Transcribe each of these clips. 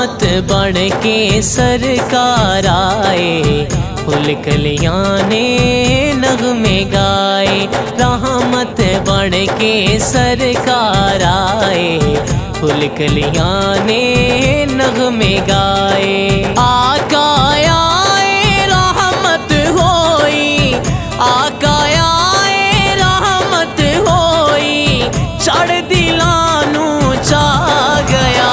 رحمت بڑھ کے سرکار آئے، پھول کلیاں نے نغمے گائے، رحمت بڑھ کے سرکار آئے، پھول کلیاں نے نغمے گائے۔ آقا آئے رحمت ہوئی، آقا آئے رحمت ہوئی، چڑھ دلانو چا گیا،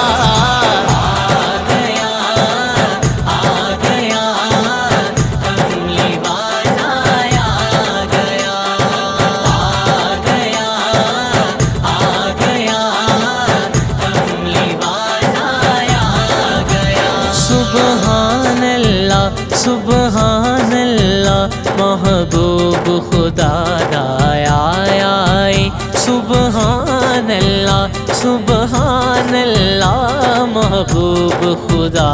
سبحان اللہ محبوب خدا آئے، سبحان اللہ سبحان اللہ محبوب خدا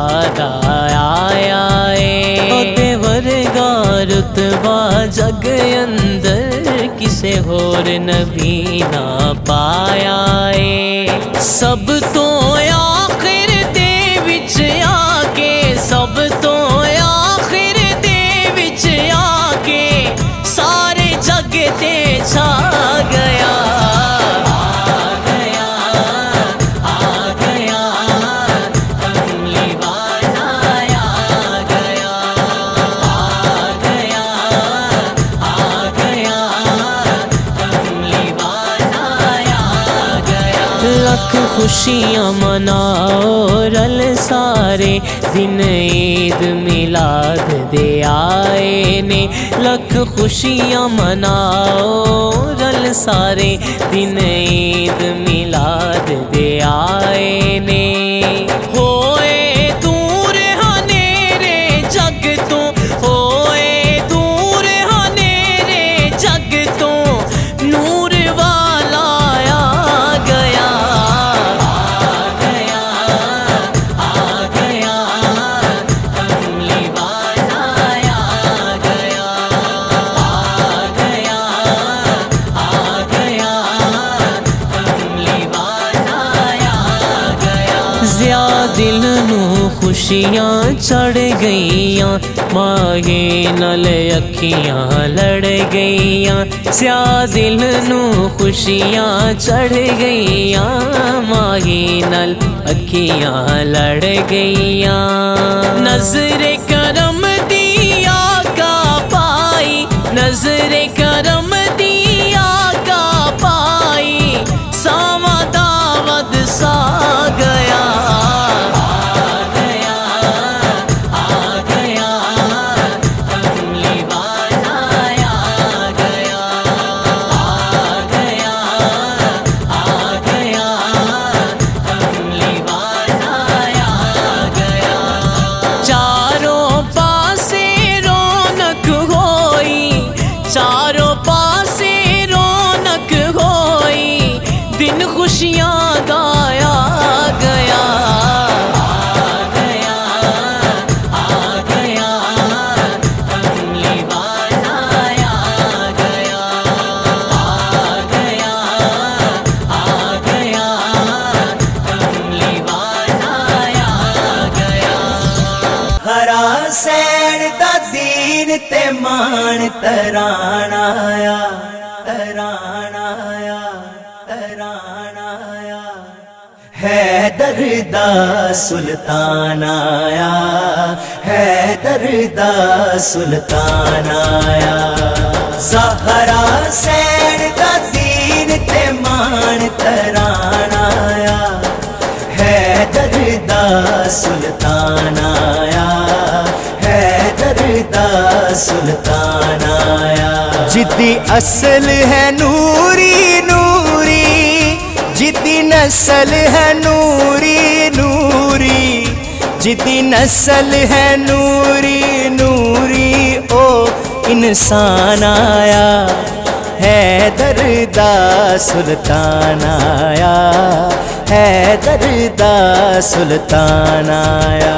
آئے۔ ورگا رتبہ جگ اندر کسے ہور نبی نہ پایا ہے، سب تو آخر دے وچ آ کے، سب تو سارے جگ تے چھا گیا، کملی والا آ گیا، کملی والا آ گیا۔ لکھ خوشیاں مناؤ رل سارے، دن عید میلاد دے آئے نے، لکھ خوشیاں مناؤ رل سارے، دن عید میلاد دے آئے نے۔ ہوئے دور ہنیرے جگ تو، ہوئے دور ہنیرے جگ تو، نور والا آ گیا، دل نو خوشیاں چڑھ گئیاں، ماہی نال اکھیاں لڑ گئیاں، سیاہ دل نو خوشیاں چڑھ گئیاں، ماہی نال اکھیاں لڑ گئیاں۔ نظر کرم دی آقا پائی، نظر کرم دی آقا پائی، ساواں داود سا گیا، چاروں پاسے رونق ہوئی، دن خوشیاں گایا گیا، کملی والا آ گیا، کملی والا آ گیا۔ ہرا سین دا دین تے مان ترانا آیا، ترانا آیا، ترانا آیا، حیدر دا سلطان آیا، حیدر دا سلطان آیا۔ زہرا سین دا دین تے مان ترانا آیا، حیدر دا سلطان آیا، حیدر دا سلطان آیا۔ جدی اصل ہے نوری نوری، جدی نسل ہے نوری نوری، جدی نسل ہے نوری نوری، او انسان آیا، حیدر دا سلطان آیا، حیدر دا سلطان آیا۔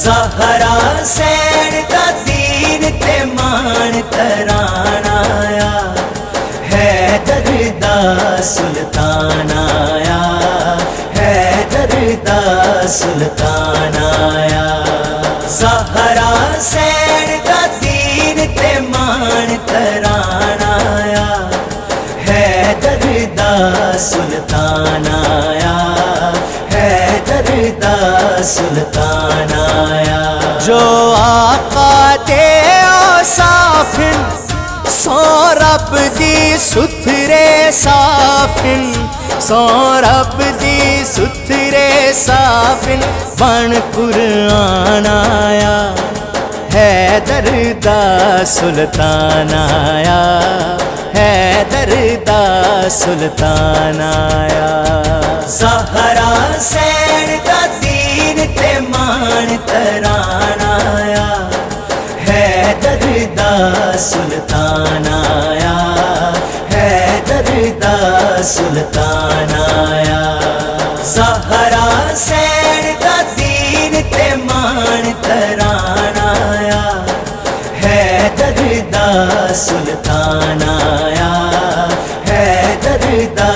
زہرا سین دا دین تے مان ترانا آیا، حیدر دا سلطان آیا، حیدر دا سلطان آیا زہرا سین دا دین تے مان تران آیا حیدر دا سلطان آیا حیدر دا سلطان آیا جو آقا دے اوصافن سو رب دی ستھرے صافن سو رب دی ستھرے صافن بن قرآن آیا حیدر دا سلطان آیا حیدر دا سلطان آیا زہرا سین دا دین تے مان تران آیا حیدر دا سلطان آیا حیدر دا سلطان آیا زہرا سین دا دین تے مان تران آیا حیدر دا سلطان آیا حیدر دا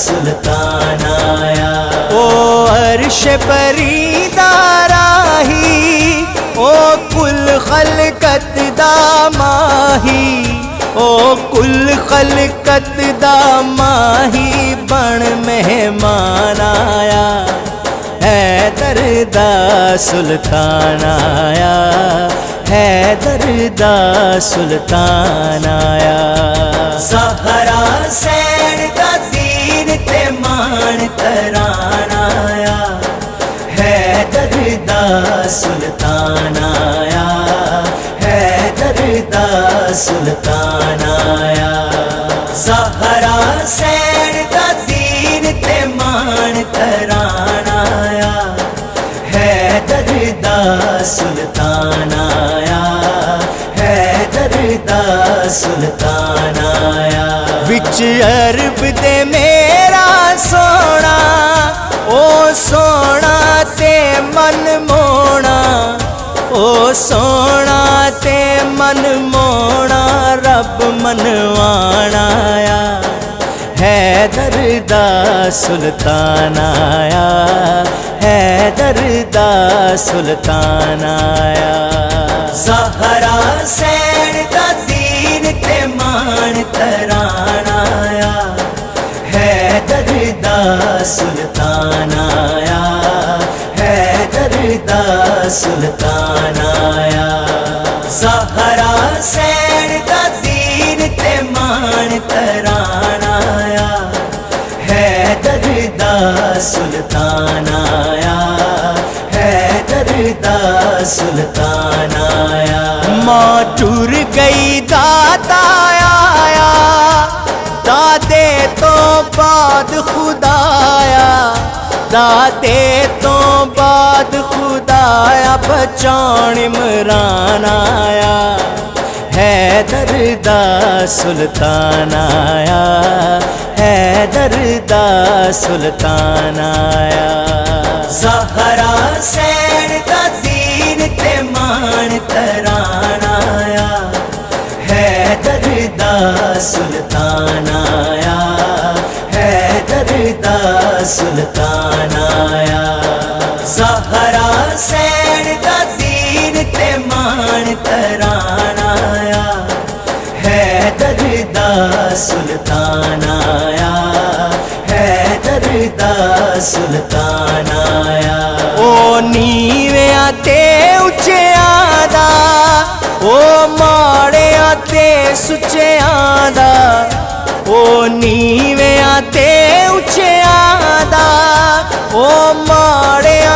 سلطان آیا او عرش پری دا راہی او کل خلقت دا ماہی او کل خلقت دا ماہی بن مہمان آیا حیدر دا سلطان آیا حیدر دا سلطان آیا زہرا سین دا دین تے مان تران آیا حیدر دا سلطان آیا حیدر دا سلطان آیا زہرا سین دا دین تے مان تران آیا حیدر دا سلطان آیا حیدر دا سلطان آیا وچ عرب دے میرا سونا او سونا تے من مونا او سونا تے من مونا رب منوان آیا حیدر دا سلطان آیا حیدر دا سلطان آیا زہرا سین دا دین تے مان تران آیا حیدر دا سلطان آیا حیدر دا سلطان آیا زہرا سین دا دین تے مان تران آیا حیدر دا سلطان آیا حیدر دا سلطان آیا ماں ٹر گئی دادا آیا دادے تو بعد خدایا دادے تو بعد خدایا بچان عمران آیا حیدر دا سلطان آیا حیدر دا سلطان آیا زہرا سین دا دین تے مان تران آیا حیدر دا سلطان آیا حیدر دا سلطان آیا زہرا سین دا دین تے مان تران آیا حیدر دا سلطان آیا حیدر دا سلطان آیا او نیویاں تے اچیاں دا او ماڑیاں تے سچیاں دا او نیویاں تے اچیاں دا او ماڑیاں